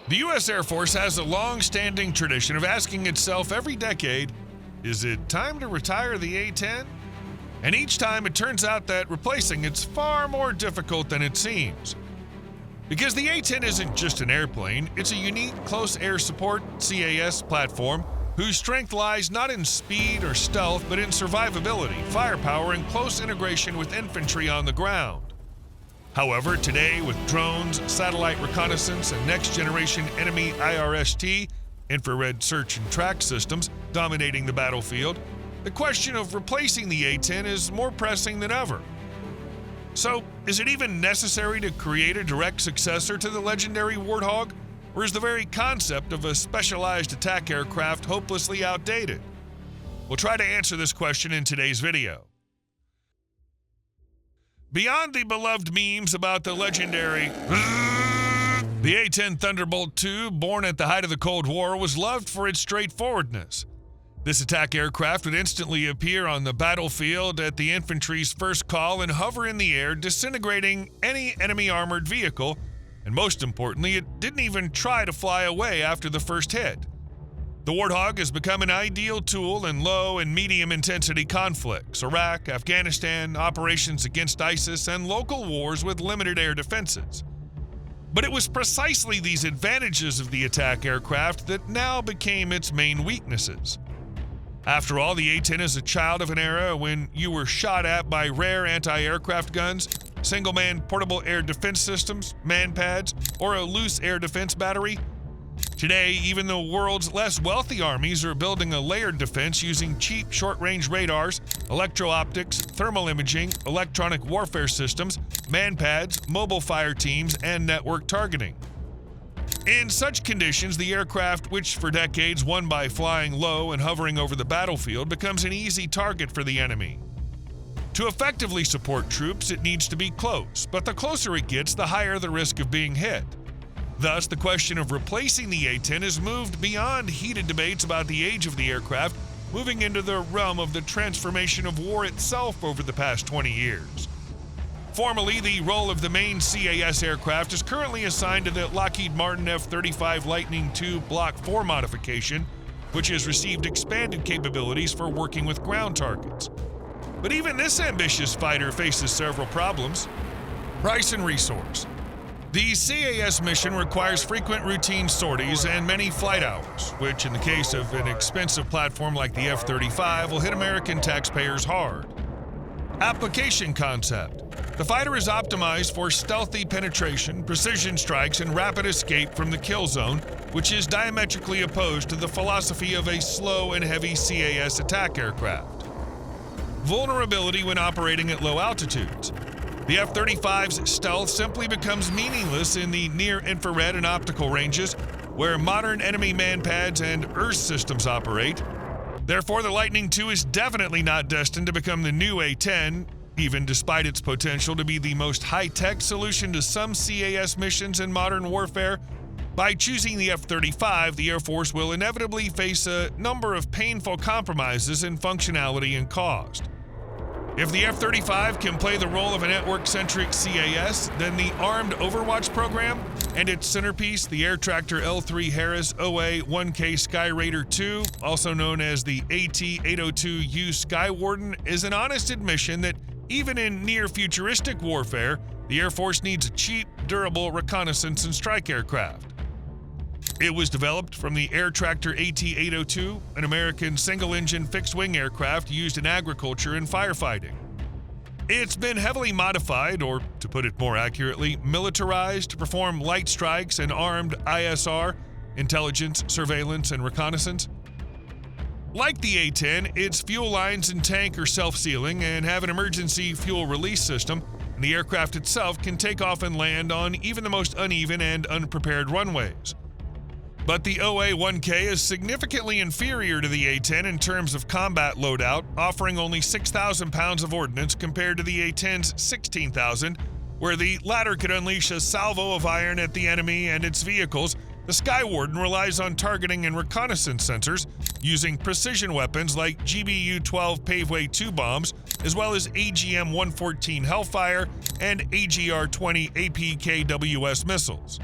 The U.S. Air Force has a long-standing tradition of asking itself every decade, is it time to retire the A-10? And each time it turns out that replacing it's far more difficult than it seems. Because the A-10 isn't just an airplane, it's a unique close air support CAS platform whose strength lies not in speed or stealth, but in survivability, firepower, and close integration with infantry on the ground. However, today, with drones, satellite reconnaissance, and next-generation enemy IRST, infrared search and track systems, dominating the battlefield, the question of replacing the A-10 is more pressing than ever. So, is it even necessary to create a direct successor to the legendary Warthog? Or is the very concept of a specialized attack aircraft hopelessly outdated? We'll try to answer this question in today's video. Beyond the beloved memes about the legendary the A-10 Thunderbolt II, born at the height of the Cold War, was loved for its straightforwardness. This attack aircraft would instantly appear on the battlefield at the infantry's first call and hover in the air, disintegrating any enemy armored vehicle, and most importantly, it didn't even try to fly away after the first hit. The Warthog has become an ideal tool in low and medium intensity conflicts, Iraq, Afghanistan, operations against ISIS, and local wars with limited air defenses. But it was precisely these advantages of the attack aircraft that now became its main weaknesses. After all, the A-10 is a child of an era when you were shot at by rare anti-aircraft guns, single-man portable air defense systems, man-pads, or a loose air defense battery. Today, even the world's less wealthy armies are building a layered defense using cheap short-range radars, electro-optics, thermal imaging, electronic warfare systems, man-pads, mobile fire teams, and network targeting. In such conditions, the aircraft, which for decades won by flying low and hovering over the battlefield, becomes an easy target for the enemy. To effectively support troops, it needs to be close, but the closer it gets, the higher the risk of being hit. Thus, the question of replacing the A-10 has moved beyond heated debates about the age of the aircraft, moving into the realm of the transformation of war itself over the past 20 years. Formally, the role of the main CAS aircraft is currently assigned to the Lockheed Martin F-35 Lightning II Block 4 modification, which has received expanded capabilities for working with ground targets. But even this ambitious fighter faces several problems. Price and resource. The CAS mission requires frequent routine sorties and many flight hours, which in the case of an expensive platform like the F-35 will hit American taxpayers hard. Application concept. The fighter is optimized for stealthy penetration, precision strikes, and rapid escape from the kill zone, which is diametrically opposed to the philosophy of a slow and heavy CAS attack aircraft. Vulnerability when operating at low altitudes. The F-35's stealth simply becomes meaningless in the near-infrared and optical ranges, where modern enemy man-pads and IRST systems operate. Therefore, the Lightning II is definitely not destined to become the new A-10, even despite its potential to be the most high-tech solution to some CAS missions in modern warfare. By choosing the F-35, the Air Force will inevitably face a number of painful compromises in functionality and cost. If the F-35 can play the role of a network-centric CAS, then the Armed Overwatch program and its centerpiece, the Air Tractor L3 Harris OA-1K Skyraider II, also known as the AT-802U Skywarden, is an honest admission that even in near-futuristic warfare, the Air Force needs a cheap, durable reconnaissance and strike aircraft. It was developed from the Air Tractor AT-802, an American single-engine fixed-wing aircraft used in agriculture and firefighting. It's been heavily modified, or to put it more accurately, militarized to perform light strikes and armed ISR, intelligence, surveillance, and reconnaissance. Like the A-10, its fuel lines and tank are self-sealing and have an emergency fuel release system, and the aircraft itself can take off and land on even the most uneven and unprepared runways. But the OA-1K is significantly inferior to the A-10 in terms of combat loadout, offering only 6,000 pounds of ordnance compared to the A-10's 16,000, where the latter could unleash a salvo of iron at the enemy and its vehicles. The Skywarden relies on targeting and reconnaissance sensors, using precision weapons like GBU-12 Paveway 2 bombs, as well as AGM-114 Hellfire and AGR-20 APKWS missiles.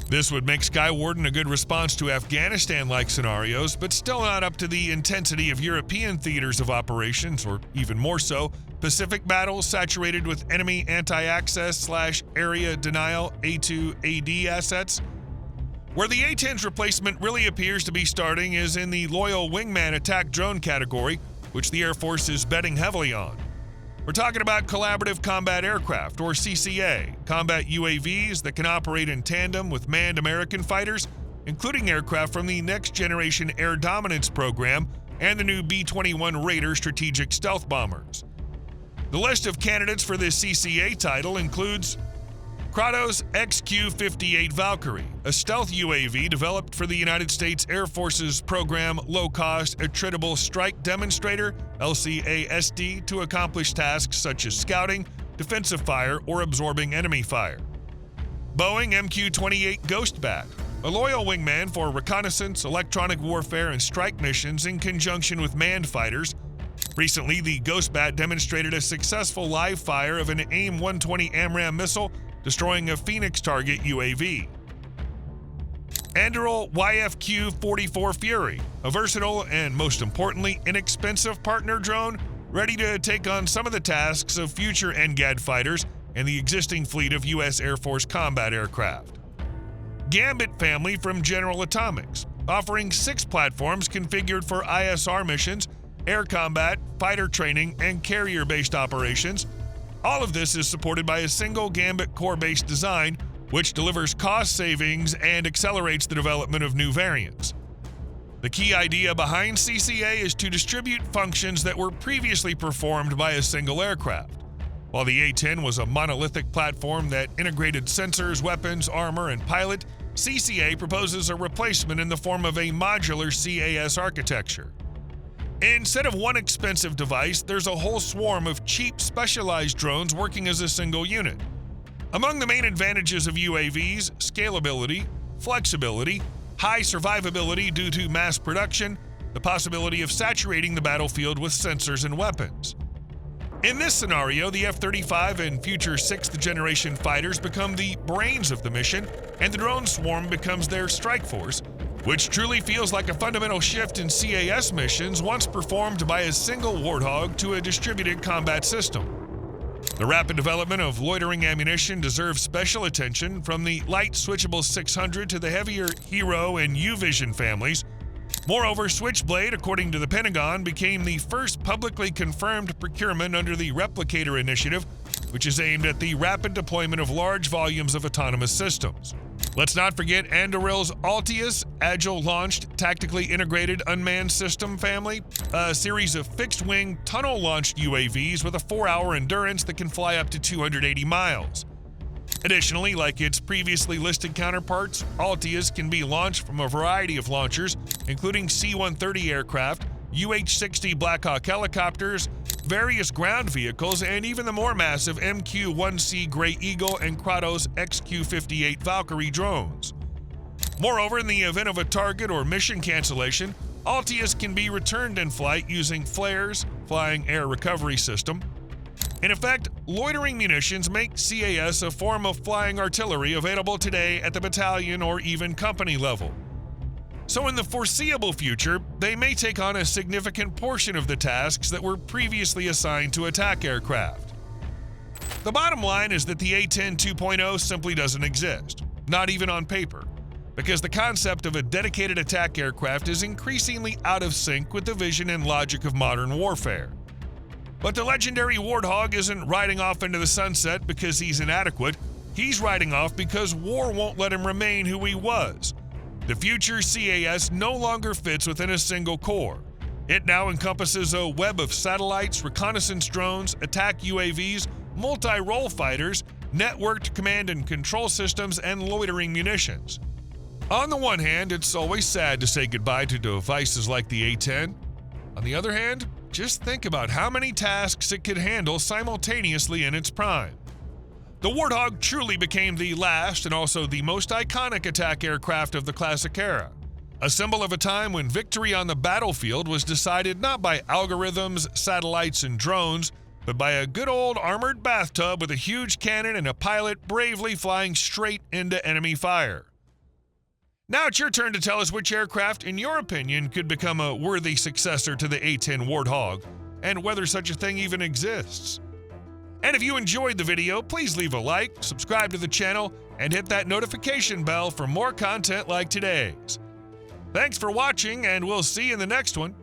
This would make Skywarden a good response to Afghanistan-like scenarios, but still not up to the intensity of European theaters of operations, or even more so, Pacific battles saturated with enemy anti-access/area denial A-2 AD assets. Where the A-10's replacement really appears to be starting is in the loyal wingman attack drone category, which the Air Force is betting heavily on. We're talking about collaborative combat aircraft, or CCA, combat UAVs that can operate in tandem with manned American fighters, including aircraft from the Next Generation Air Dominance program and the new B-21 Raider strategic stealth bombers. The list of candidates for this CCA title includes Kratos XQ-58 Valkyrie, a stealth UAV developed for the United States Air Force's program Low-Cost Attritable Strike Demonstrator, LCASD, to accomplish tasks such as scouting, defensive fire, or absorbing enemy fire. Boeing MQ-28 Ghostbat, a loyal wingman for reconnaissance, electronic warfare, and strike missions in conjunction with manned fighters. Recently, the Ghostbat demonstrated a successful live fire of an AIM-120 AMRAAM missile, destroying a Phoenix target UAV. Anduril YFQ-44 Fury, a versatile and, most importantly, inexpensive partner drone ready to take on some of the tasks of future NGAD fighters and the existing fleet of U.S. Air Force combat aircraft. Gambit family from General Atomics, offering 6 platforms configured for ISR missions, air combat, fighter training, and carrier-based operations. All of this is supported by a single Gambit core-based design, which delivers cost savings and accelerates the development of new variants. The key idea behind CCA is to distribute functions that were previously performed by a single aircraft. While the A-10 was a monolithic platform that integrated sensors, weapons, armor, and pilot, CCA proposes a replacement in the form of a modular CAS architecture. Instead of one expensive device, there's a whole swarm of cheap, specialized drones working as a single unit. Among the main advantages of UAVs, scalability, flexibility, high survivability due to mass production, the possibility of saturating the battlefield with sensors and weapons. In this scenario, the F-35 and future 6th generation fighters become the brains of the mission, and the drone swarm becomes their strike force, which truly feels like a fundamental shift in CAS missions once performed by a single Warthog to a distributed combat system. The rapid development of loitering ammunition deserves special attention, from the light switchable 600 to the heavier Hero and U-Vision families. Moreover, Switchblade, according to the Pentagon, became the first publicly confirmed procurement under the Replicator Initiative, which is aimed at the rapid deployment of large volumes of autonomous systems. Let's not forget Anduril's Altius, agile-launched, tactically integrated unmanned system family, a series of fixed-wing, tunnel-launched UAVs with a 4-hour endurance that can fly up to 280 miles. Additionally, like its previously listed counterparts, Altius can be launched from a variety of launchers, including C-130 aircraft, UH-60 Black Hawk helicopters, various ground vehicles, and even the more massive MQ-1C Grey Eagle and Kratos XQ-58 Valkyrie drones. Moreover, in the event of a target or mission cancellation, Altius can be returned in flight using flares, Flying Air Recovery System. In effect, loitering munitions make CAS a form of flying artillery available today at the battalion or even company level. So in the foreseeable future, they may take on a significant portion of the tasks that were previously assigned to attack aircraft. The bottom line is that the A-10 2.0 simply doesn't exist, not even on paper, because the concept of a dedicated attack aircraft is increasingly out of sync with the vision and logic of modern warfare. But the legendary Warthog isn't riding off into the sunset because he's inadequate. He's riding off because war won't let him remain who he was. The future CAS no longer fits within a single core. It now encompasses a web of satellites, reconnaissance drones, attack UAVs, multi-role fighters, networked command and control systems, and loitering munitions. On the one hand, it's always sad to say goodbye to devices like the A-10. On the other hand, just think about how many tasks it could handle simultaneously in its prime. The Warthog truly became the last and also the most iconic attack aircraft of the classic era, a symbol of a time when victory on the battlefield was decided not by algorithms, satellites, and drones, but by a good old armored bathtub with a huge cannon and a pilot bravely flying straight into enemy fire. Now it's your turn to tell us which aircraft, in your opinion, could become a worthy successor to the A-10 Warthog, and whether such a thing even exists. And if you enjoyed the video, please leave a like, subscribe to the channel, and hit that notification bell for more content like today's. Thanks for watching, and we'll see you in the next one.